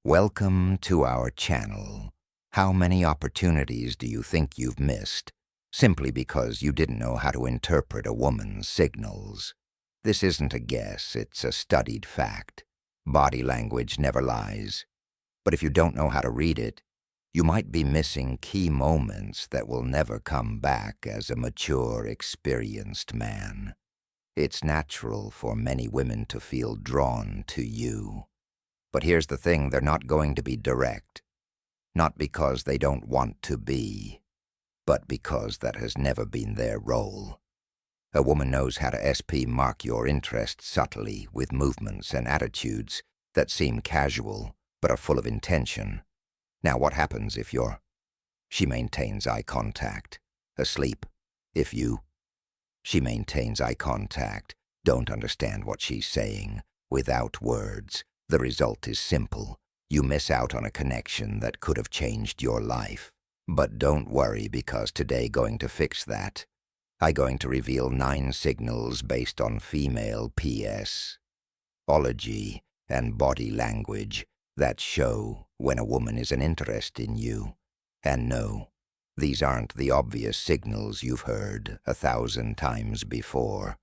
Welcome to our channel. How many opportunities do you think you've missed simply because you didn't know how to interpret a woman's signals? This isn't a guess, it's a studied fact. Body language never lies. But if you don't know how to read it, you might be missing key moments that will never come back as a mature, experienced man. It's natural for many women to feel drawn to you. But here's the thing, they're not going to be direct. Not because they don't want to be, but because that has never been their role. A woman knows how to mark your interest subtly with movements and attitudes that seem casual but are full of intention. Now what happens if she maintains eye contact, asleep, she maintains eye contact, don't understand what she's saying, without words. The result is simple. You miss out on a connection that could have changed your life. But don't worry, because today going to fix that. I'm going to reveal 9 signals based on female ology and body language that show when a woman is an interest in you. And no, these aren't the obvious signals you've heard 1,000 times before.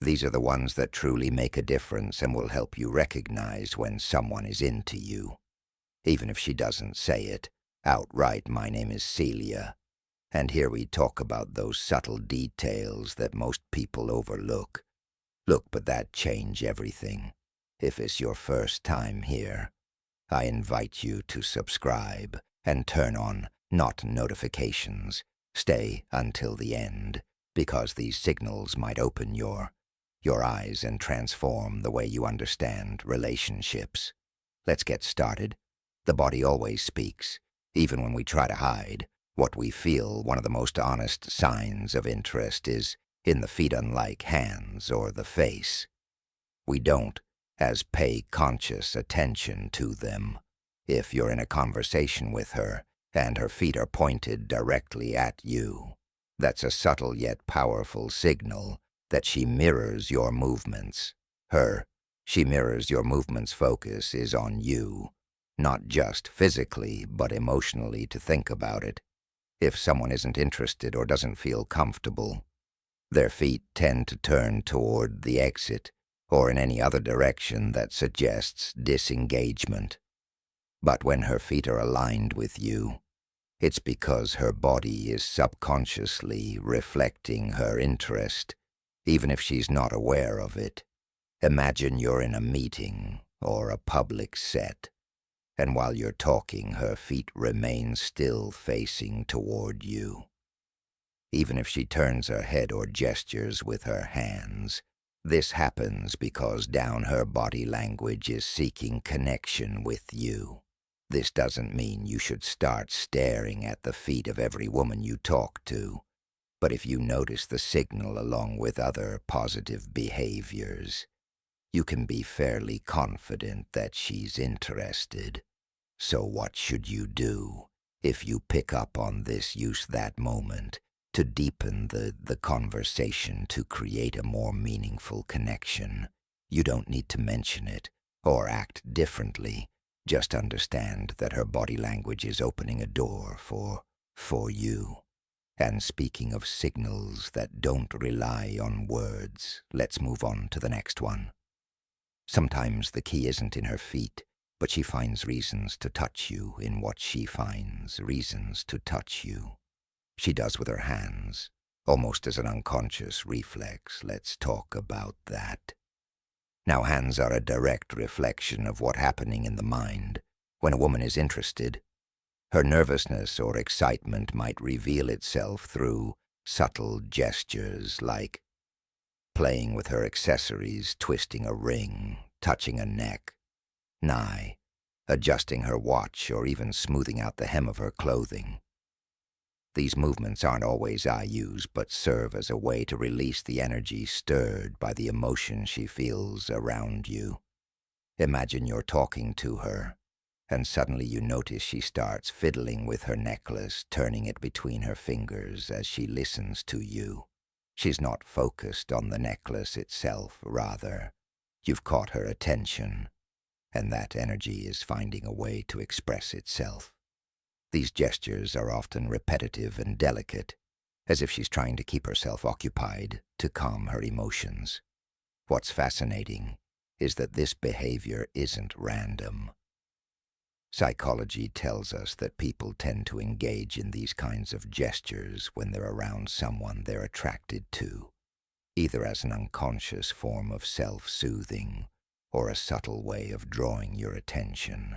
These are the ones that truly make a difference and will help you recognize when someone is into you. Even if she doesn't say it outright. My name is Celia, and here we talk about those subtle details that most people overlook. Look, but that change everything. If it's your first time here, I invite you to subscribe and turn on not notifications. Stay until the end, because these signals might open your eyes and transform the way you understand relationships. Let's get started. The body always speaks, even when we try to hide what we feel. One of the most honest signs of interest is in the feet, unlike hands or the face. We don't pay conscious attention to them. If you're in a conversation with her and her feet are pointed directly at you, that's a subtle yet powerful signal that she mirrors your movements. She mirrors your movements. Focus is on you, not just physically, but emotionally. To think about it. If someone isn't interested or doesn't feel comfortable, their feet tend to turn toward the exit or in any other direction that suggests disengagement. But when her feet are aligned with you, it's because her body is subconsciously reflecting her interest, even if she's not aware of it. Imagine you're in a meeting or a public set, and while you're talking, her feet remain still facing toward you. Even if she turns her head or gestures with her hands, this happens because her body language is seeking connection with you. This doesn't mean you should start staring at the feet of every woman you talk to. But if you notice the signal along with other positive behaviors, you can be fairly confident that she's interested. So what should you do if you pick up on this? Use that moment to deepen the conversation, to create a more meaningful connection. You don't need to mention it or act differently. Just understand that her body language is opening a door for you. And speaking of signals that don't rely on words, let's move on to the next one. Sometimes the key isn't in her feet, but she finds reasons to touch you. In what she finds reasons to touch you, she does with her hands, almost as an unconscious reflex. Let's talk about that. Now, hands are a direct reflection of what's happening in the mind. When a woman is interested, her nervousness or excitement might reveal itself through subtle gestures like playing with her accessories, twisting a ring, touching a neck, adjusting her watch, or even smoothing out the hem of her clothing. These movements aren't always IUs, but serve as a way to release the energy stirred by the emotion she feels around you. Imagine you're talking to her, and suddenly you notice she starts fiddling with her necklace, turning it between her fingers as she listens to you. She's not focused on the necklace itself, rather, you've caught her attention. and that energy is finding a way to express itself. These gestures are often repetitive and delicate, as if she's trying to keep herself occupied to calm her emotions. What's fascinating is that this behavior isn't random. Psychology tells us that people tend to engage in these kinds of gestures when they're around someone they're attracted to, either as an unconscious form of self-soothing or a subtle way of drawing your attention.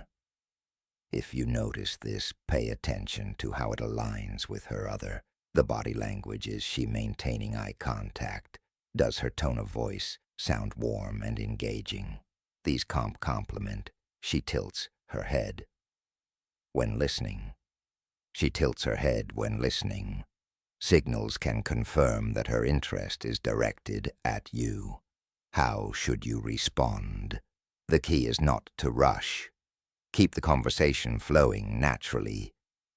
If you notice this, pay attention to how it aligns with the body language. Is she maintaining eye contact? Does her tone of voice sound warm and engaging? These complement. She tilts her head when listening. She tilts her head when listening. Signals can confirm that her interest is directed at you. How should you respond? The key is not to rush. Keep the conversation flowing naturally,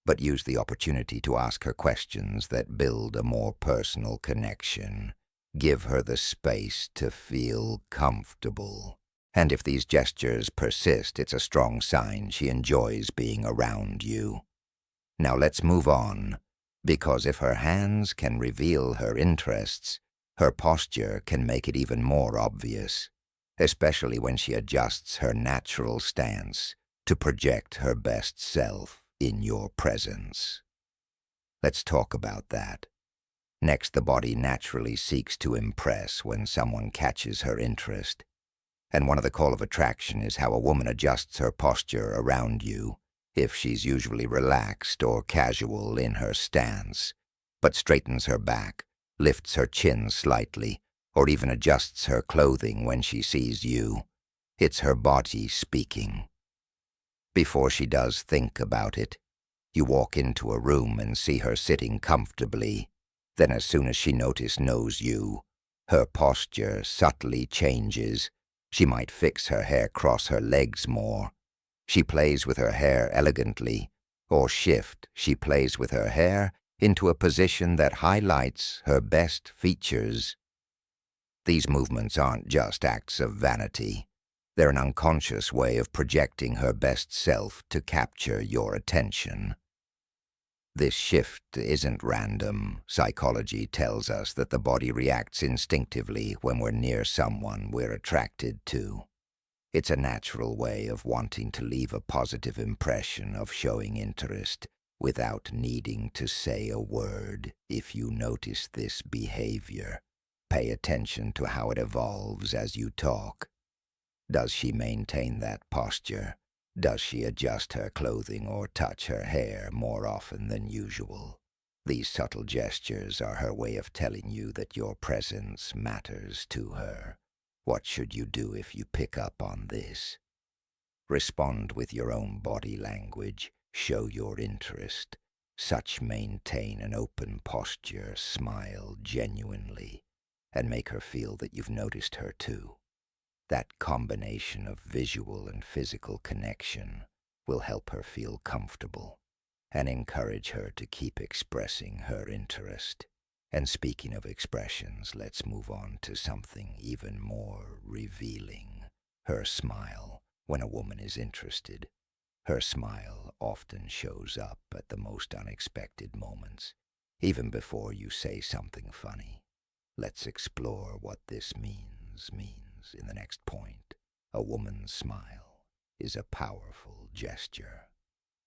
but use the opportunity to ask her questions that build a more personal connection. Give her the space to feel comfortable. And if these gestures persist, it's a strong sign she enjoys being around you. Now let's move on, because if her hands can reveal her interests, her posture can make it even more obvious, especially when she adjusts her natural stance to project her best self in your presence. Let's talk about that. Next, the body naturally seeks to impress when someone catches her interest. And one of the call of attraction is how a woman adjusts her posture around you, if she's usually relaxed or casual in her stance, but straightens her back, lifts her chin slightly, or even adjusts her clothing when she sees you. It's her body speaking. Before she does think about it, you walk into a room and see her sitting comfortably. Then as soon as she knows you, her posture subtly changes. She might fix her hair, cross her legs more. She plays with her hair elegantly, or she plays with her hair into a position that highlights her best features. These movements aren't just acts of vanity. They're an unconscious way of projecting her best self to capture your attention. This shift isn't random. Psychology tells us that the body reacts instinctively when we're near someone we're attracted to. It's a natural way of wanting to leave a positive impression, of showing interest without needing to say a word. If you notice this behavior, pay attention to how it evolves as you talk. Does she maintain that posture? Does she adjust her clothing or touch her hair more often than usual? These subtle gestures are her way of telling you that your presence matters to her. What should you do if you pick up on this? Respond with your own body language. Show your interest. Maintain an open posture, smile genuinely, and make her feel that you've noticed her too. That combination of visual and physical connection will help her feel comfortable and encourage her to keep expressing her interest. And speaking of expressions, let's move on to something even more revealing. Her smile. When a woman is interested, her smile often shows up at the most unexpected moments, even before you say something funny. Let's explore what this means in the next point. A woman's smile is a powerful gesture.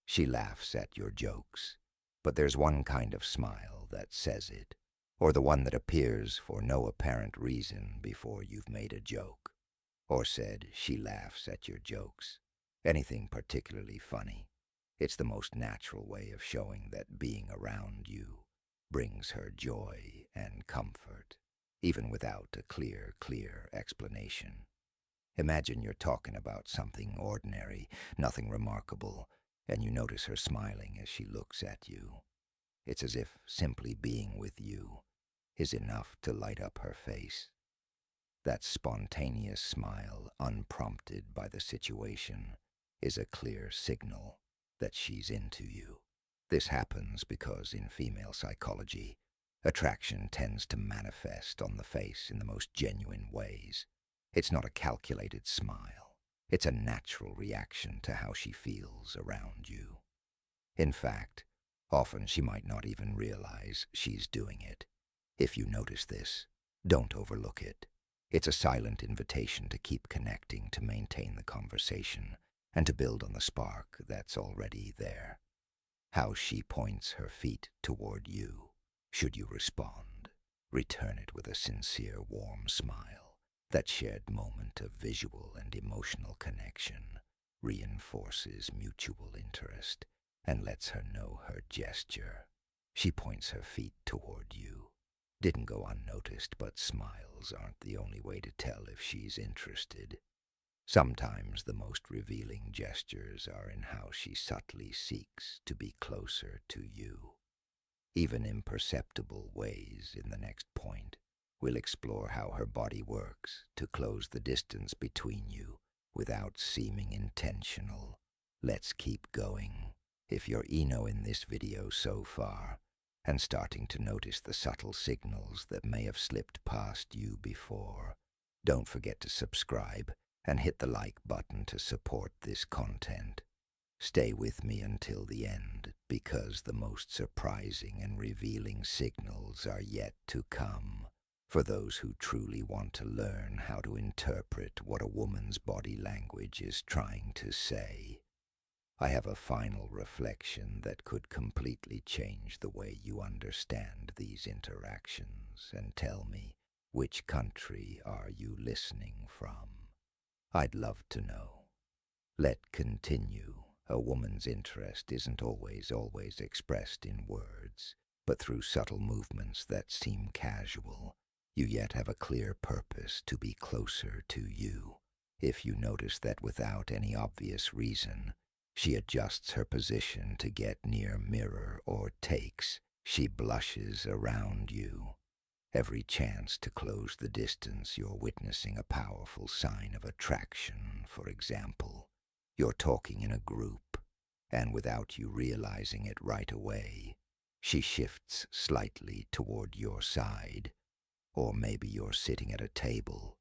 She laughs at your jokes, but there's one kind of smile that says it, or the one that appears for no apparent reason before you've made a joke, or said she laughs at your jokes. Anything particularly funny. It's the most natural way of showing that being around you brings her joy and comfort, even without a clear explanation. Imagine you're talking about something ordinary, nothing remarkable, and you notice her smiling as she looks at you. It's as if simply being with you is enough to light up her face. That spontaneous smile, unprompted by the situation, is a clear signal that she's into you. This happens because in female psychology, attraction tends to manifest on the face in the most genuine ways. It's not a calculated smile. It's a natural reaction to how she feels around you. In fact, often she might not even realize she's doing it. If you notice this, don't overlook it. It's a silent invitation to keep connecting, to maintain the conversation, and to build on the spark that's already there. How she points her feet toward you. Should you respond, return it with a sincere, warm smile. That shared moment of visual and emotional connection reinforces mutual interest and lets her know her gesture. She points her feet toward you. Didn't go unnoticed, but smiles aren't the only way to tell if she's interested. Sometimes the most revealing gestures are in how she subtly seeks to be closer to you. Even imperceptible ways. In the next point, we'll explore how her body works to close the distance between you without seeming intentional. Let's keep going. If you're in this video so far, and starting to notice the subtle signals that may have slipped past you before, don't forget to subscribe and hit the like button to support this content. Stay with me until the end, because the most surprising and revealing signals are yet to come. For those who truly want to learn how to interpret what a woman's body language is trying to say, I have a final reflection that could completely change the way you understand these interactions. And tell me, which country are you listening from? I'd love to know. Let's continue. A woman's interest isn't always expressed in words, but through subtle movements that seem casual. You yet have a clear purpose to be closer to you. If you notice that without any obvious reason, she adjusts her position to get near mirror or she blushes around you. Every chance to close the distance, you're witnessing a powerful sign of attraction. For example, you're talking in a group, and without you realizing it right away, she shifts slightly toward your side. Or maybe you're sitting at a table,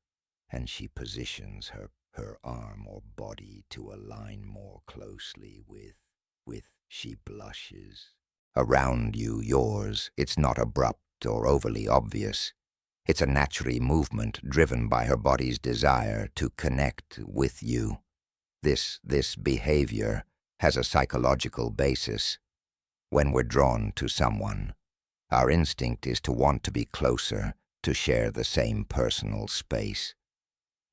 and she positions her arm or body to align more closely with she blushes around you, yours. It's not abrupt or overly obvious. It's a natural movement driven by her body's desire to connect with you. This behavior has a psychological basis. When we're drawn to someone, our instinct is to want to be closer, to share the same personal space.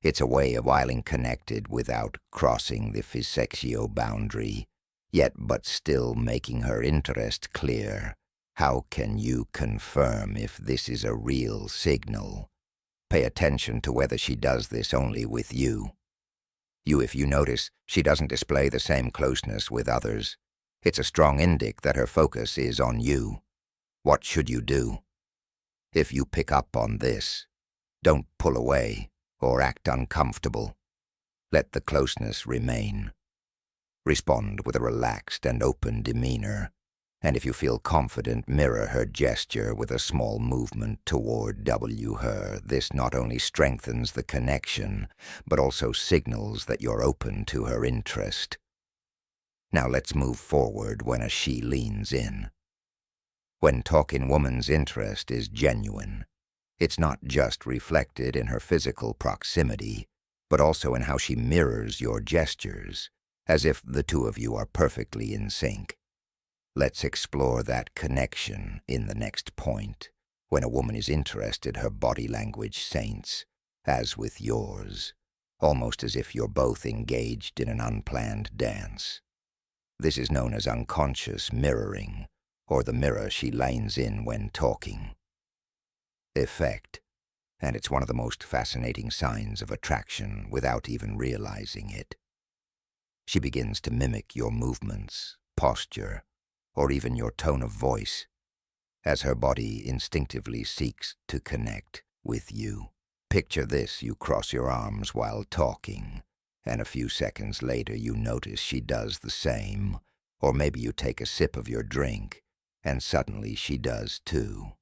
It's a way of feeling connected without crossing the physical boundary, but still making her interest clear. How can you confirm if this is a real signal? Pay attention to whether she does this only with you. If you notice she doesn't display the same closeness with others, it's a strong indicator that her focus is on you. What should you do? If you pick up on this, don't pull away or act uncomfortable. Let the closeness remain. Respond with a relaxed and open demeanor, and if you feel confident, mirror her gesture with a small movement toward her. This not only strengthens the connection, but also signals that you're open to her interest. Now let's move forward when she leans in. When talking, woman's interest is genuine. It's not just reflected in her physical proximity, but also in how she mirrors your gestures, as if the two of you are perfectly in sync. Let's explore that connection in the next point. When a woman is interested, her body language saints, as with yours, almost as if you're both engaged in an unplanned dance. This is known as unconscious mirroring, or the mirror she leans in when talking. Effect, and it's one of the most fascinating signs of attraction without even realizing it. She begins to mimic your movements, posture, or even your tone of voice, as her body instinctively seeks to connect with you. Picture this: you cross your arms while talking, and a few seconds later you notice she does the same. Or maybe you take a sip of your drink, and suddenly she does too.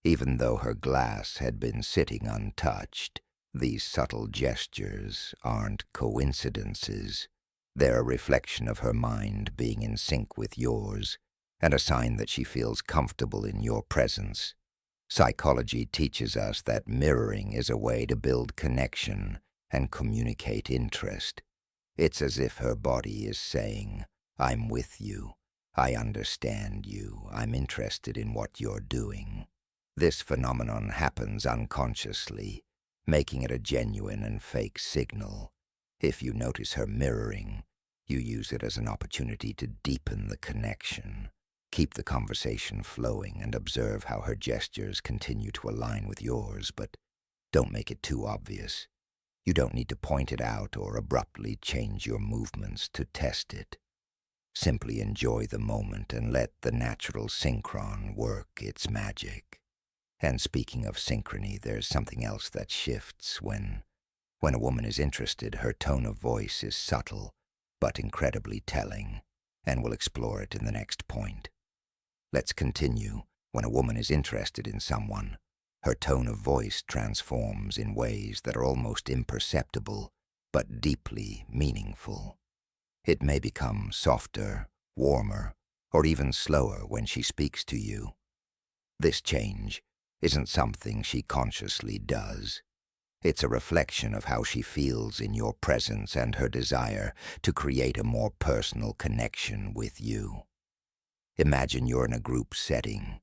Even though her glass had been sitting untouched, These subtle gestures aren't coincidences. They're a reflection of her mind being in sync with yours, and a sign that she feels comfortable in your presence. Psychology teaches us that mirroring is a way to build connection and communicate interest. It's as if her body is saying, "I'm with you. I understand you. I'm interested in what you're doing." This phenomenon happens unconsciously, making it a genuine and fake signal. If you notice her mirroring, you use it as an opportunity to deepen the connection. Keep the conversation flowing and observe how her gestures continue to align with yours, but don't make it too obvious. You don't need to point it out or abruptly change your movements to test it. Simply enjoy the moment and let the natural synchron work its magic. And speaking of synchrony, there's something else that shifts when a woman is interested. Her tone of voice is subtle, but incredibly telling, and we'll explore it in the next point. Let's continue. When a woman is interested in someone, her tone of voice transforms in ways that are almost imperceptible, but deeply meaningful. It may become softer, warmer, or even slower when she speaks to you. This change isn't something she consciously does. It's a reflection of how she feels in your presence and her desire to create a more personal connection with you. Imagine you're in a group setting,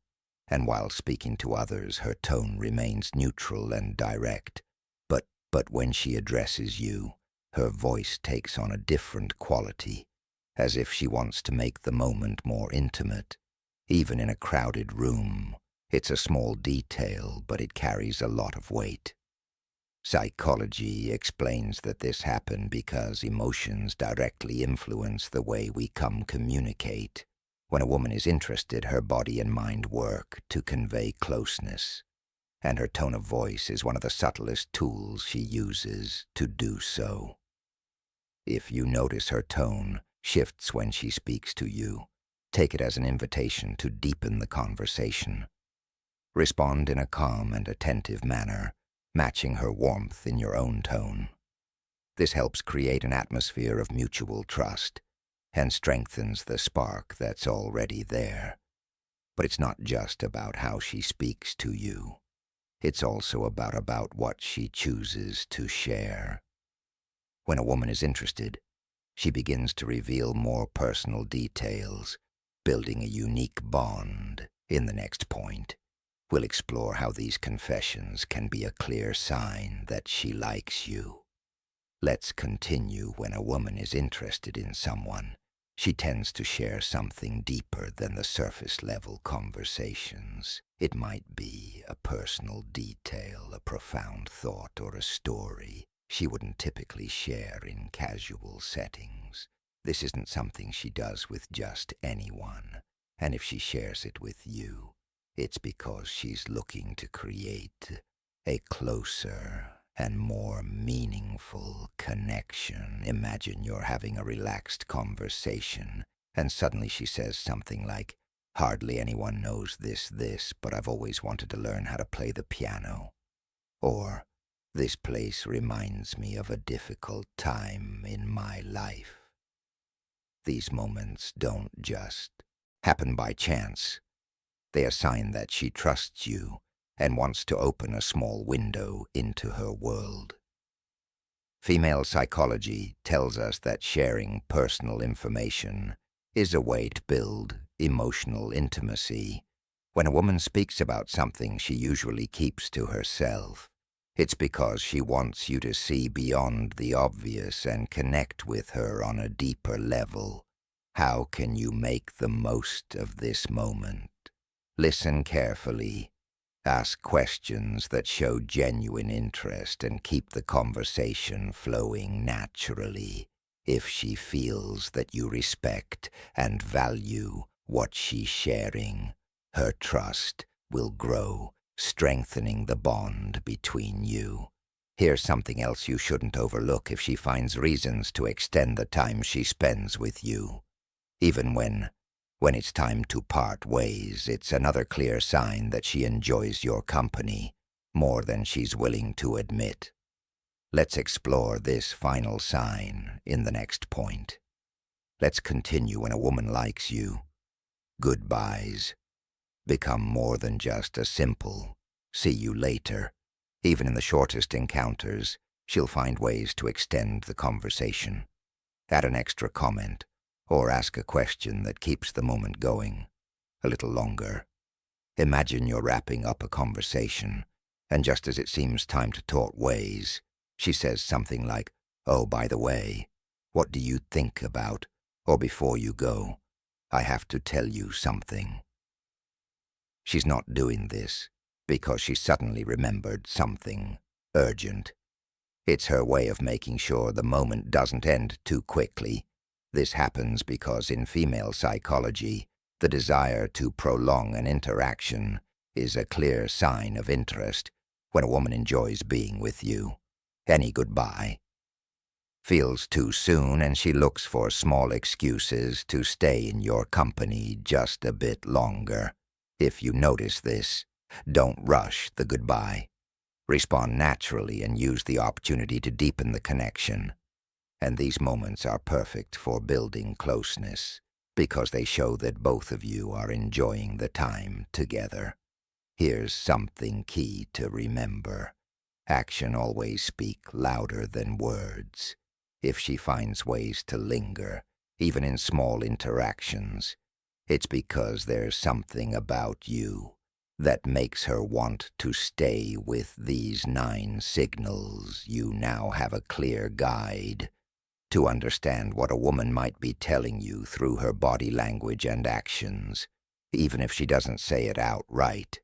and while speaking to others, her tone remains neutral and direct. But when she addresses you, her voice takes on a different quality, as if she wants to make the moment more intimate. Even in a crowded room, it's a small detail, but it carries a lot of weight. Psychology explains that this happened because emotions directly influence the way we communicate. When a woman is interested, her body and mind work to convey closeness, and her tone of voice is one of the subtlest tools she uses to do so. If you notice her tone shifts when she speaks to you, take it as an invitation to deepen the conversation. Respond in a calm and attentive manner, matching her warmth in your own tone. This helps create an atmosphere of mutual trust and strengthens the spark that's already there. But it's not just about how she speaks to you. It's also about what she chooses to share. When a woman is interested, she begins to reveal more personal details, building a unique bond. In the next point, we'll explore how these confessions can be a clear sign that she likes you. Let's continue. When a woman is interested in someone, she tends to share something deeper than the surface-level conversations. It might be a personal detail, a profound thought, or a story she wouldn't typically share in casual settings. This isn't something she does with just anyone, and if she shares it with you, it's because she's looking to create a closer and more meaningful connection. Imagine you're having a relaxed conversation, and suddenly she says something like, "Hardly anyone knows this, but I've always wanted to learn how to play the piano." Or, "This place reminds me of a difficult time in my life." These moments don't just happen by chance. They are a sign that she trusts you and wants to open a small window into her world. Female psychology tells us that sharing personal information is a way to build emotional intimacy. When a woman speaks about something she usually keeps to herself, it's because she wants you to see beyond the obvious and connect with her on a deeper level. How can you make the most of this moment? Listen carefully. Ask questions that show genuine interest and keep the conversation flowing naturally. If she feels that you respect and value what she's sharing, her trust will grow, strengthening the bond between you. Here's something else you shouldn't overlook. If she finds reasons to extend the time she spends with you, even when it's time to part ways, it's another clear sign that she enjoys your company more than she's willing to admit. Let's explore this final sign in the next point. Let's continue when a woman likes you. Goodbyes become more than just a simple see you later. Even in the shortest encounters, she'll find ways to extend the conversation, add an extra comment, or ask a question that keeps the moment going a little longer. Imagine you're wrapping up a conversation, and just as it seems time to part ways, she says something like, "Oh, by the way, what do you think about?" Or, "Before you go, I have to tell you something." She's not doing this because she suddenly remembered something urgent. It's her way of making sure the moment doesn't end too quickly. This happens because in female psychology, the desire to prolong an interaction is a clear sign of interest. When a woman enjoys being with you, any goodbye feels too soon, and she looks for small excuses to stay in your company just a bit longer. If you notice this, don't rush the goodbye. Respond naturally and use the opportunity to deepen the connection. And these moments are perfect for building closeness because they show that both of you are enjoying the time together. Here's something key to remember. Action always speaks louder than words. If she finds ways to linger, even in small interactions, it's because there's something about you that makes her want to stay. With these 9 signals, you now have a clear guide to understand what a woman might be telling you through her body language and actions, even if she doesn't say it outright.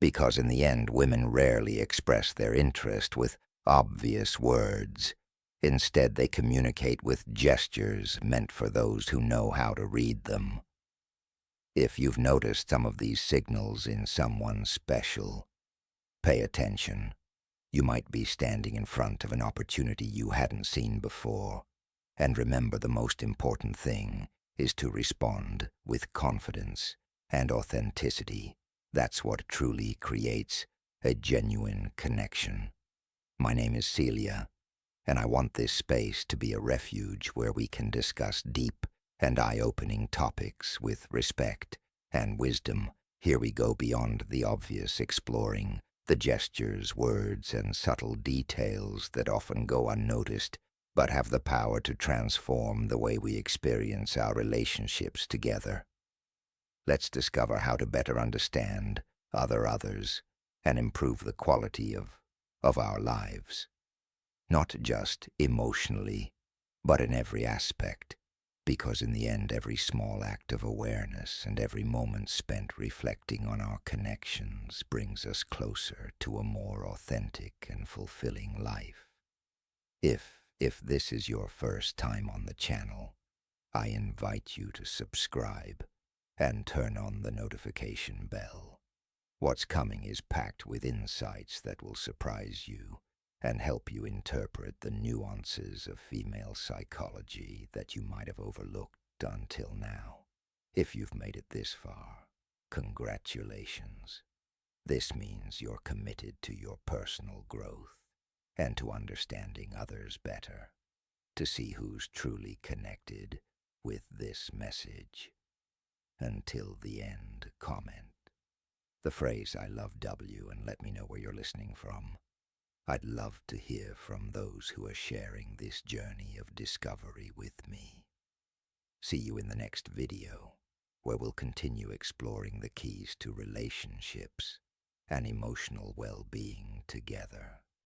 Because in the end, women rarely express their interest with obvious words. Instead, they communicate with gestures meant for those who know how to read them. If you've noticed some of these signals in someone special, pay attention. You might be standing in front of an opportunity you hadn't seen before. And remember, the most important thing is to respond with confidence and authenticity. That's what truly creates a genuine connection. My name is Celia, and I want this space to be a refuge where we can discuss deep and eye-opening topics with respect and wisdom. Here we go beyond the obvious, exploring the gestures, words, and subtle details that often go unnoticed, but have the power to transform the way we experience our relationships together. Let's discover how to better understand others and improve the quality of our lives. Not just emotionally, but in every aspect. Because in the end, every small act of awareness and every moment spent reflecting on our connections brings us closer to a more authentic and fulfilling life. If this is your first time on the channel, I invite you to subscribe and turn on the notification bell. What's coming is packed with insights that will surprise you and help you interpret the nuances of female psychology that you might have overlooked until now. If you've made it this far, congratulations. This means you're committed to your personal growth and to understanding others better. To see who's truly connected with this message. Until the end, comment the phrase "I love W" and let me know where you're listening from. I'd love to hear from those who are sharing this journey of discovery with me. See you in the next video, where we'll continue exploring the keys to relationships and emotional well-being together.